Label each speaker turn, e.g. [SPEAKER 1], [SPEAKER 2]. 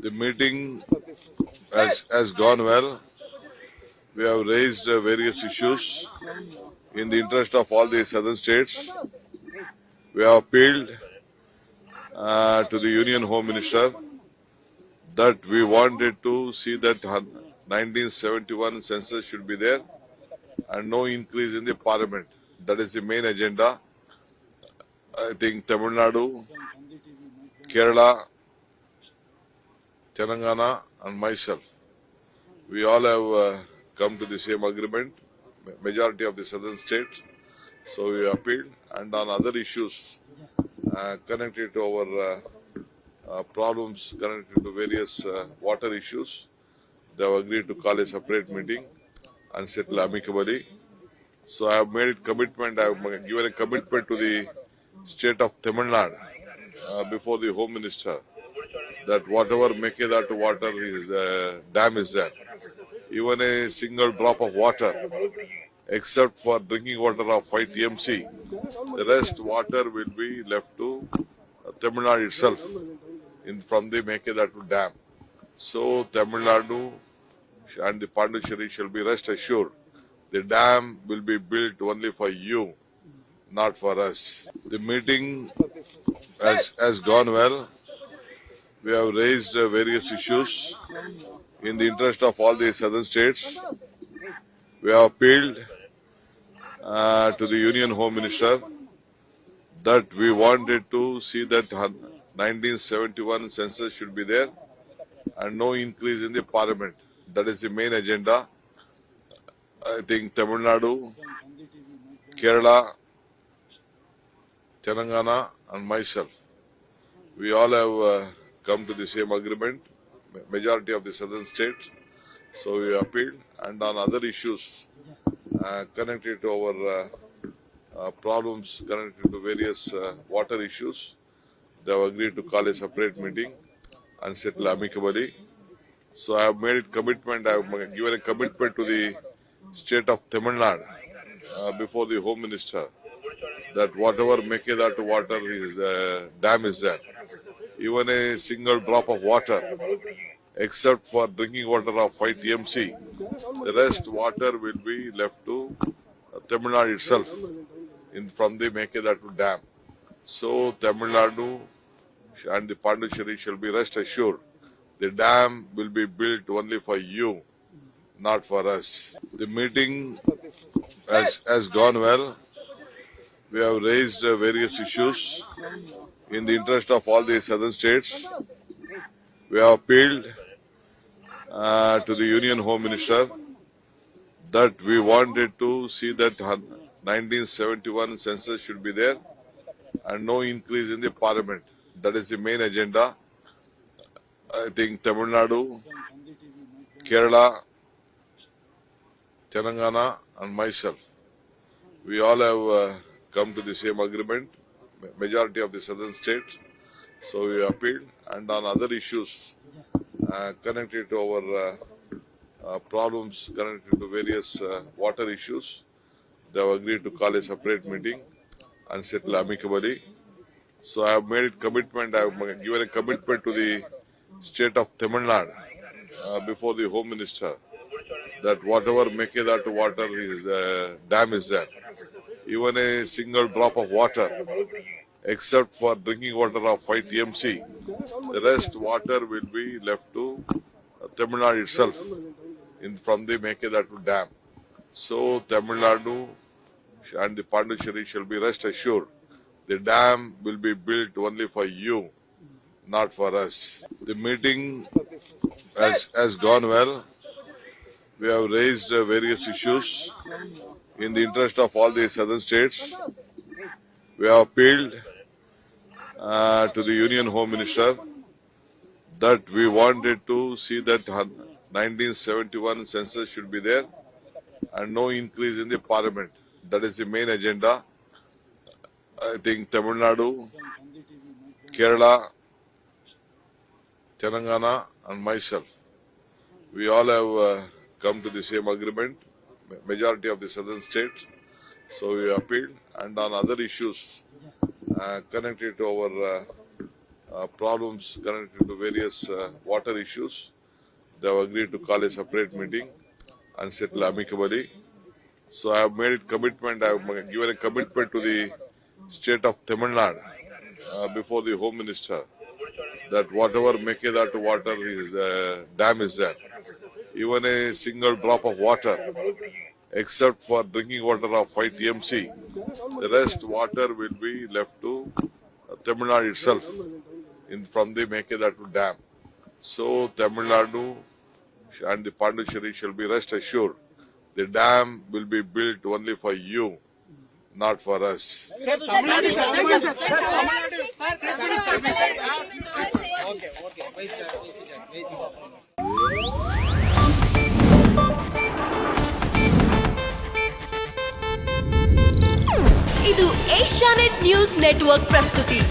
[SPEAKER 1] The meeting has gone well. We have raised various issues in the interest of all the southern states. We have appealed to the Union Home Minister that we wanted to see that 1971 census should be there and no increase in the parliament. That is the main agenda. I think Tamil Nadu, Kerala, Telangana and myself, we all have come to the same agreement, majority of the southern states. So we appealed, and on other issues connected to our problems connected to various water issues, they have agreed to call a separate meeting and settle amicably. So I have made it commitment, I have given a commitment to the state of Tamil Nadu before the Home Minister that whatever Mekedatu water is, dam is there, even a single drop of water, except for drinking water of 5 TMC, the rest water will be left to Tamil Nadu itself from the Mekedatu dam. So Tamil Nadu and the Pondicherry shall be rest assured. The dam will be built only for you, not for us. The meeting has gone well. We have raised various issues in the interest of all the southern states. We have appealed to the Union Home Minister that we wanted to see that 1971 census should be there and no increase in the parliament. That is the main agenda. I think Tamil Nadu, Kerala, Telangana and myself, we all have come to the same agreement, majority of the southern states. So we appealed, and on other issues connected to our problems connected to various water issues, they have agreed to call a separate meeting and settle amicably. So I have made it commitment, I have given a commitment to the state of Tamil Nadu before the Home Minister that whatever Mekedatu water is, dam is there, even a single drop of water, except for drinking water of 5 TMC, the rest water will be left to Tamil Nadu itself from the Mekedatu dam. So Tamil Nadu and the Pondicherry shall be rest assured. The dam will be built only for you, not for us. The meeting has gone well. We have raised various issues in the interest of all the southern states. We have appealed to the Union Home Minister that we wanted to see that 1971 census should be there and no increase in the parliament. That is the main agenda. I think Tamil Nadu, Kerala, Telangana and myself, we all have come to the same agreement, majority of the southern states. So we appealed, and on other issues connected to our problems connected to various water issues, they have agreed to call a separate meeting and settle amicably. So I have made it commitment, I have given a commitment to the state of Tamil Nadu before the Home Minister that whatever Mekedatu water is, dam is there, even a single drop of water, except for drinking water of 5 TMC, the rest water will be left to Tamil Nadu itself from the Mekedatu dam. So Tamil Nadu and the Pondicherry shall be rest assured. The dam will be built only for you, not for us. The meeting has gone well. We have raised various issues in the interest of all the southern states. We have appealed to the Union Home Minister that we wanted to see that 1971 census should be there and no increase in the parliament. That is the main agenda. I think Tamil Nadu, Kerala, Telangana and myself, we all have come to the same agreement, majority of the southern states. So we appealed, and on other issues connected to problems connected to various water issues. They have agreed to call a separate meeting and settle amicably. So I have made it commitment. I have given a commitment to the state of Tamil Nadu before the Home Minister that whatever Mekedatu water is dam is there, even a single drop of water, except for drinking water of 5 TMC, the rest water will be left to Tamil Nadu itself from the Mekedatu dam. So Tamil Nadu and the Pondicherry shall be rest assured. The dam will be built only for you, not for us.
[SPEAKER 2] ಇದು Asianet news network ಪ್ರಸ್ತುತಿ.